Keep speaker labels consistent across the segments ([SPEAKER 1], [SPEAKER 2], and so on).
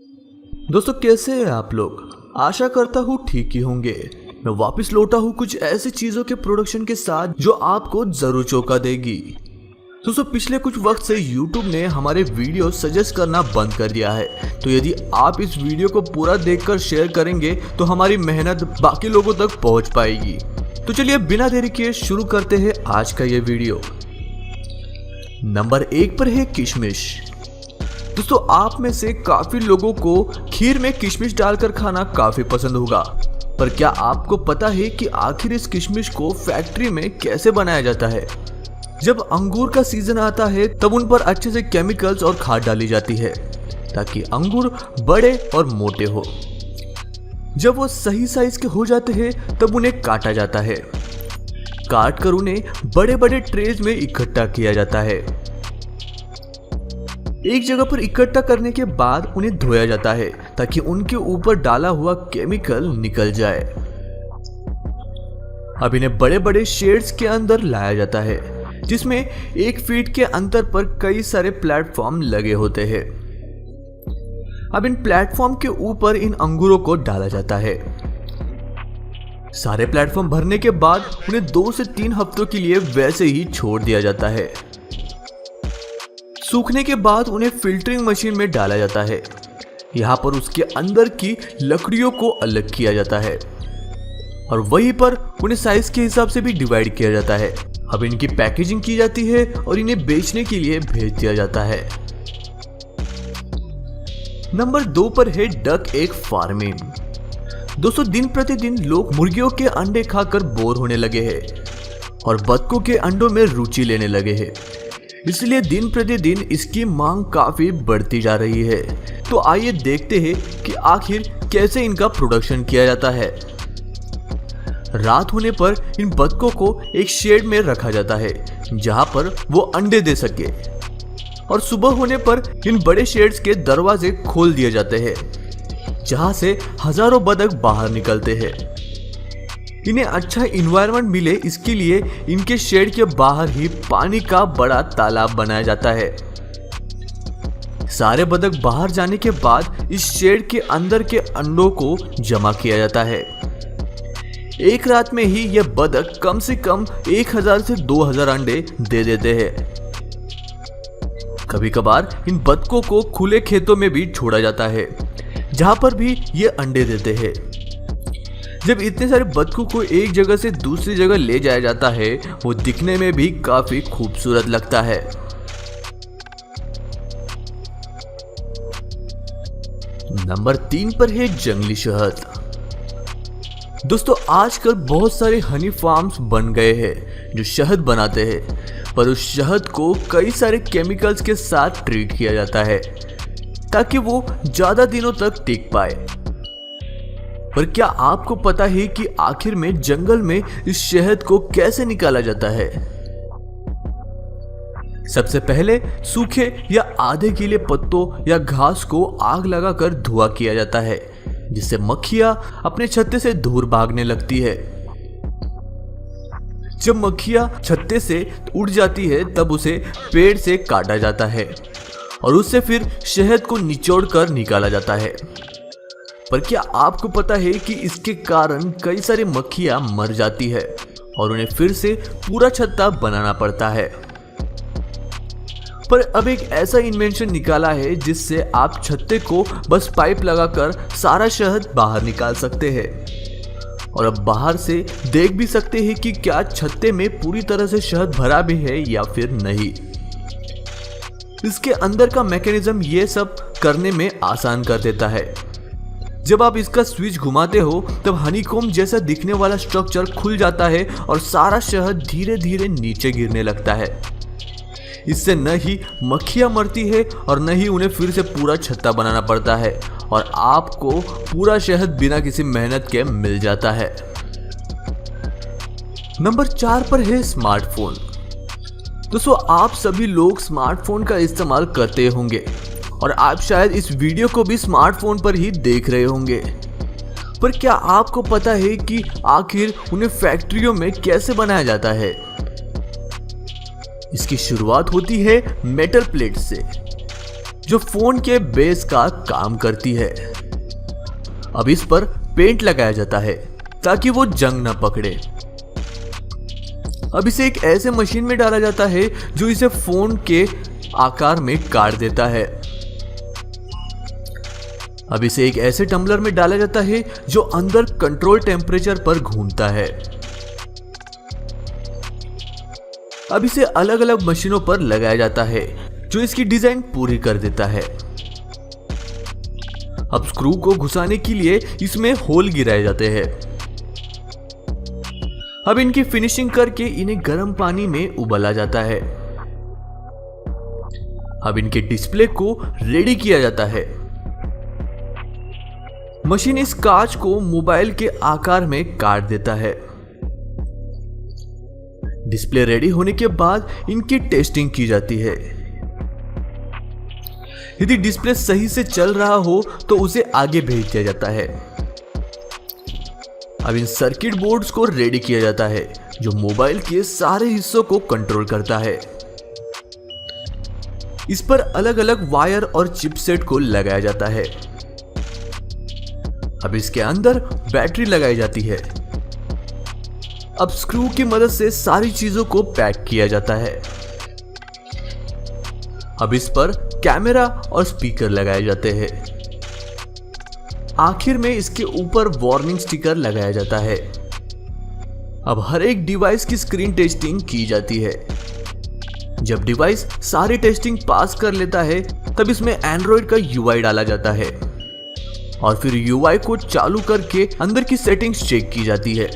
[SPEAKER 1] दोस्तों कैसे हैं आप लोग। आशा करता हूँ ठीक ही होंगे। मैं वापस लौटा हूँ कुछ ऐसी चीज़ों के प्रोडक्शन के साथ जो आपको ज़रूर चौंका देगी। दोस्तों पिछले कुछ वक्त से YouTube ने हमारे वीडियो सजेस्ट करना बंद कर दिया है, तो यदि आप इस वीडियो को पूरा देखकर शेयर करेंगे तो हमारी मेहनत बाकी लोगों तक पहुंच पाएगी। तो चलिए बिना देरी किए शुरू करते हैं आज का ये वीडियो। नंबर 1 पर है किशमिश। दोस्तों आप में से काफी लोगों को खीर में किशमिश डालकर खाना काफी पसंद होगा, पर क्या आपको पता है कि आखिर इस किशमिश को फैक्ट्री में कैसे बनाया जाता है। जब अंगूर का सीजन आता है तब उन पर अच्छे से केमिकल्स और खाद डाली जाती है ताकि अंगूर बड़े और मोटे हो। जब वो सही साइज के हो जाते हैं तब उन्हें काटा जाता है। काट कर उन्हें बड़े बड़े ट्रेज में इकट्ठा किया जाता है। एक जगह पर इकट्ठा करने के बाद उन्हें धोया जाता है ताकि उनके ऊपर डाला हुआ केमिकल निकल जाए। अब इन्हें बड़े बड़े शेड्स के अंदर लाया जाता है जिसमें 1 फीट के अंतर पर कई सारे प्लेटफॉर्म लगे होते हैं। अब इन प्लेटफॉर्म के ऊपर इन अंगूरों को डाला जाता है। सारे प्लेटफॉर्म भरने के बाद उन्हें 2 से 3 हफ्तों के लिए वैसे ही छोड़ दिया जाता है। सूखने के बाद उन्हें फिल्टरिंग मशीन में डाला जाता है। यहाँ पर उसके अंदर की लकड़ियों को अलग किया जाता है और वहीं पर उन्हें साइज के हिसाब से भी डिवाइड किया जाता है। अब इनकी पैकेजिंग की जाती है और इन्हें बेचने के लिए भेज दिया जाता है। नंबर 2 पर है डक एग फार्मिंग। दोस्तों दिन प्रतिदिन लोग मुर्गियों के अंडे खाकर बोर होने लगे हैं और बतखों के अंडों में रुचि लेने लगे हैं, इसलिए दिन प्रतिदिन इसकी मांग काफी बढ़ती जा रही है। तो आइए देखते हैं कि आखिर कैसे इनका प्रोडक्शन किया जाता है। रात होने पर इन बतखों को एक शेड में रखा जाता है जहां पर वो अंडे दे सके और सुबह होने पर इन बड़े शेड्स के दरवाजे खोल दिए जाते हैं जहां से हजारों बतख बाहर निकलते हैं। इन्हें अच्छा इन्वायरमेंट मिले इसके लिए इनके शेड के बाहर ही पानी का बड़ा तालाब बनाया जाता है। सारे बतख बाहर जाने के बाद इस शेड के अंदर के अंडों को जमा किया जाता है। एक रात में ही यह बतख कम से कम 1000 से 2000 अंडे दे देते हैं। कभी कभार इन बतखों को खुले खेतों में भी छोड़ा जाता है जहां पर भी ये अंडे देते हैं। जब इतने सारे बतखों को एक जगह से दूसरी जगह ले जाया जाता है वो दिखने में भी काफी खूबसूरत लगता है। नंबर 3 पर है जंगली शहद। दोस्तों आजकल बहुत सारे हनी फार्म्स बन गए हैं जो शहद बनाते हैं, पर उस शहद को कई सारे केमिकल्स के साथ ट्रीट किया जाता है ताकि वो ज्यादा दिनों तक टिक पाए। पर क्या आपको पता है कि आखिर में जंगल में इस शहद को कैसे निकाला जाता है। सबसे पहले सूखे या आधे गीले पत्तों या घास को आग लगाकर धुआं किया जाता है जिससे मक्खियां अपने छत्ते से दूर भागने लगती है। जब मक्खियां छत्ते से उड़ जाती है तब उसे पेड़ से काटा जाता है और उससे फिर शहद को निचोड़कर निकाला जाता है। पर क्या आपको पता है कि इसके कारण कई सारी मक्खियां मर जाती है और उन्हें फिर से पूरा छत्ता बनाना पड़ता है। पर अब एक ऐसा इन्वेंशन निकाला है जिससे आप छत्ते को बस पाइप लगाकर सारा शहद बाहर निकाल सकते हैं और अब बाहर से देख भी सकते हैं कि क्या छत्ते में पूरी तरह से शहद भरा भी है या फिर नहीं। इसके अंदर का मैकेनिज्म ये सब करने में आसान कर देता है। जब आप इसका स्विच घुमाते हो तब हनीकॉम्ब जैसा दिखने वाला स्ट्रक्चर खुल जाता है और सारा शहद धीरे धीरे नीचे गिरने लगता है। इससे न ही मक्खियां मरती है और न ही उन्हें फिर से पूरा छत्ता बनाना पड़ता है और आपको पूरा शहद बिना किसी मेहनत के मिल जाता है। नंबर 4 पर है स्मार्टफोन। दोस्तों आप सभी लोग स्मार्टफोन का इस्तेमाल करते होंगे और आप शायद इस वीडियो को भी स्मार्टफोन पर ही देख रहे होंगे। पर क्या आपको पता है कि आखिर उन्हें फैक्ट्रियों में कैसे बनाया जाता है। इसकी शुरुआत होती है मेटल प्लेट से जो फोन के बेस का काम करती है। अब इस पर पेंट लगाया जाता है ताकि वो जंग न पकड़े। अब इसे एक ऐसे मशीन में डाला जाता है जो इसे फोन के आकार में काट देता है। अब इसे एक ऐसे टम्बलर में डाला जाता है जो अंदर कंट्रोल टेम्परेचर पर घूमता है। अब इसे अलग अलग मशीनों पर लगाया जाता है जो इसकी डिजाइन पूरी कर देता है। अब स्क्रू को घुसाने के लिए इसमें होल गिराए जाते हैं। अब इनकी फिनिशिंग करके इन्हें गर्म पानी में उबाला जाता है। अब इनके डिस्प्ले को रेडी किया जाता है। मशीन इस कांच को मोबाइल के आकार में काट देता है। डिस्प्ले रेडी होने के बाद इनकी टेस्टिंग की जाती है। यदि डिस्प्ले सही से चल रहा हो तो उसे आगे भेज दिया जाता है। अब इन सर्किट बोर्ड्स को रेडी किया जाता है जो मोबाइल के सारे हिस्सों को कंट्रोल करता है। इस पर अलग अलग वायर और चिपसेट को लगाया जाता है। अब इसके अंदर बैटरी लगाई जाती है। अब स्क्रू की मदद से सारी चीजों को पैक किया जाता है। अब इस पर कैमरा और स्पीकर लगाए जाते हैं। आखिर में इसके ऊपर वार्निंग स्टिकर लगाया जाता है। अब हर एक डिवाइस की स्क्रीन टेस्टिंग की जाती है। जब डिवाइस सारी टेस्टिंग पास कर लेता है तब इसमें एंड्रॉइड का यूआई डाला जाता है और फिर यूआई को चालू करके अंदर की सेटिंग्स चेक की जाती है,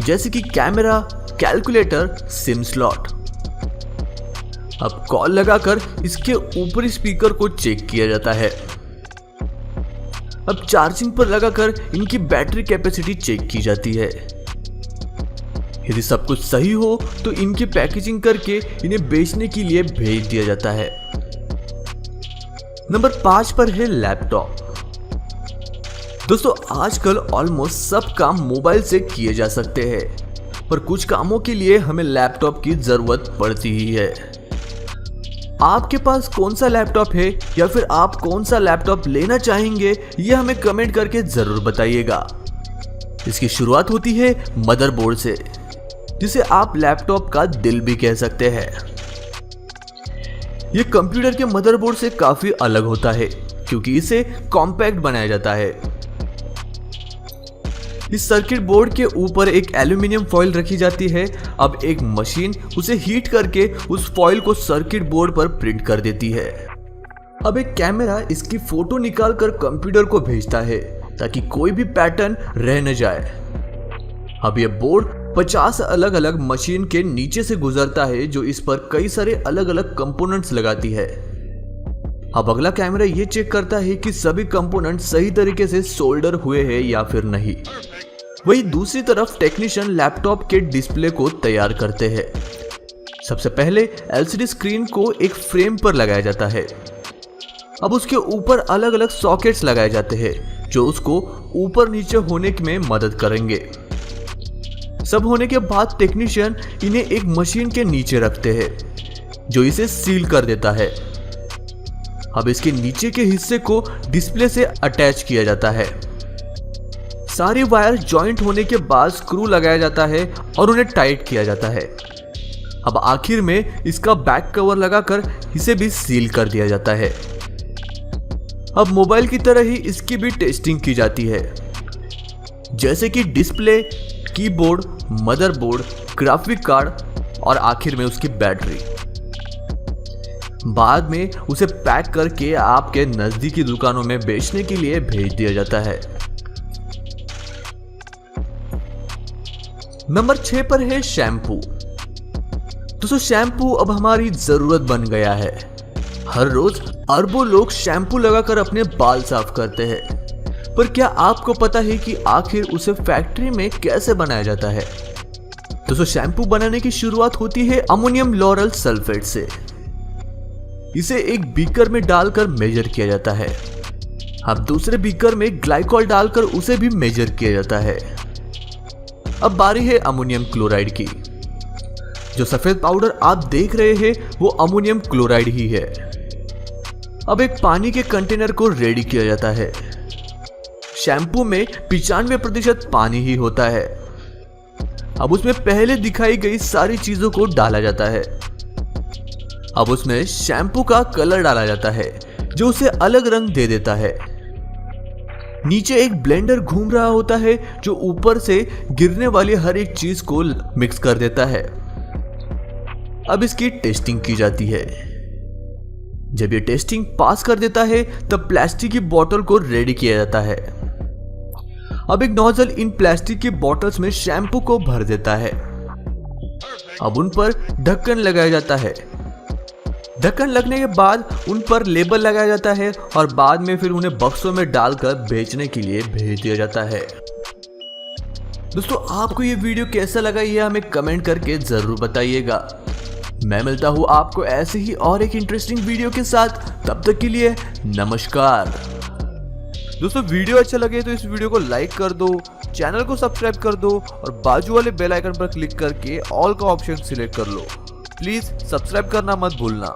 [SPEAKER 1] जैसे कि कैमरा, कैलकुलेटर, सिम स्लॉट। अब कॉल लगाकर इसके ऊपरी स्पीकर को चेक किया जाता है। अब चार्जिंग पर लगाकर इनकी बैटरी कैपेसिटी चेक की जाती है। यदि सब कुछ सही हो तो इनकी पैकेजिंग करके इन्हें बेचने के लिए भेज दिया जाता है। नंबर 5 पर है लैपटॉप। दोस्तों, आजकल ऑलमोस्ट सब काम मोबाइल से किए जा सकते हैं, पर कुछ कामों के लिए हमें लैपटॉप की जरूरत पड़ती ही है। आपके पास कौन सा लैपटॉप है या फिर आप कौन सा लैपटॉप लेना चाहेंगे, ये हमें कमेंट करके जरूर बताइएगा। इसकी शुरुआत होती है मदरबोर्ड से, जिसे आप लैपटॉप का दिल भी कह सकते हैं। यह कंप्यूटर के मदरबोर्ड से काफी अलग होता है क्योंकि इसे कॉम्पैक्ट बनाया जाता है। इस सर्किट बोर्ड के ऊपर एक एल्यूमिनियम फॉइल रखी जाती है। अब एक मशीन उसे हीट करके उस फॉइल को सर्किट बोर्ड पर प्रिंट कर देती है। अब एक कैमरा इसकी फोटो निकालकर कंप्यूटर को भेजता है ताकि कोई भी पैटर्न रह न जाए। अब यह बोर्ड 50 अलग अलग मशीन के नीचे से गुजरता है जो इस पर कई सारे अलग अलग कंपोनेंट्स लगाती है। अब अगला कैमरा ये चेक करता है कि सभी कंपोनेंट सही तरीके से सोल्डर हुए हैं या फिर नहीं। वही दूसरी तरफ टेक्नीशियन लैपटॉप के डिस्प्ले को तैयार करते हैं। सबसे पहले एलसीडी स्क्रीन को एक फ्रेम पर लगाया जाता है। अब उसके ऊपर अलग अलग सॉकेट्स लगाए जाते हैं जो उसको ऊपर नीचे होने में मदद करेंगे। सब होने के बाद टेक्नीशियन इन्हें एक मशीन के नीचे रखते हैं जो इसे सील कर देता है। अब इसके नीचे के हिस्से को डिस्प्ले से अटैच किया जाता है। सारी वायर जॉइंट होने के बाद स्क्रू लगाया जाता है और उन्हें टाइट किया जाता है। अब आखिर में इसका बैक कवर लगाकर इसे भी सील कर दिया जाता है। अब मोबाइल की तरह ही इसकी भी टेस्टिंग की जाती है, जैसे कि display, keyboard, motherboard, graphic card और आखिर में उसकी बैटरी। बाद में उसे पैक करके आपके नजदीकी दुकानों में बेचने के लिए भेज दिया जाता है। नंबर 6 पर है शैम्पू। दोस्तों, शैम्पू अब हमारी जरूरत बन गया है। हर रोज अरबों लोग शैम्पू लगाकर अपने बाल साफ करते हैं, पर क्या आपको पता है कि आखिर उसे फैक्ट्री में कैसे बनाया जाता है? दोस्तों, शैम्पू बनाने की शुरुआत होती है अमोनियम लॉरल सल्फेट से। इसे एक बीकर में डालकर मेजर किया जाता है। अब दूसरे बीकर में ग्लाइकॉल डालकर उसे भी मेजर किया जाता है। अब बारी है अमोनियम क्लोराइड की। जो सफेद पाउडर आप देख रहे हैं वो अमोनियम क्लोराइड ही है। अब एक पानी के कंटेनर को रेडी किया जाता है। शैम्पू में 95% पानी ही होता है। अब उसमें पहले दिखाई गई सारी चीजों को डाला जाता है। अब उसमें शैम्पू का कलर डाला जाता है जो उसे अलग रंग दे देता है। नीचे एक ब्लेंडर घूम रहा होता है जो ऊपर से गिरने वाली हर एक चीज को मिक्स कर देता है। अब इसकी टेस्टिंग की जाती है। जब ये टेस्टिंग पास कर देता है तब प्लास्टिक की बोतल को रेडी किया जाता है। अब एक नोजल इन प्लास्टिक की बोतल्स में शैम्पू को भर देता है। अब उन पर ढक्कन लगाया जाता है। ढक्कन लगने के बाद उन पर लेबल लगाया जाता है और बाद में फिर उन्हें बक्सों में डालकर बेचने के लिए भेज दिया जाता है। दोस्तों, आपको ये वीडियो कैसा लगा ये हमें कमेंट करके जरूर बताइएगा। मैं मिलता हूँ आपको ऐसे ही और एक इंटरेस्टिंग वीडियो के साथ। तब तक के लिए नमस्कार। दोस्तों, वीडियो अच्छा लगे तो इस वीडियो को लाइक कर दो, चैनल को सब्सक्राइब कर दो और बाजू वाले बेल आइकन पर क्लिक करके ऑल का ऑप्शन सिलेक्ट कर लो। प्लीज सब्सक्राइब करना मत भूलना।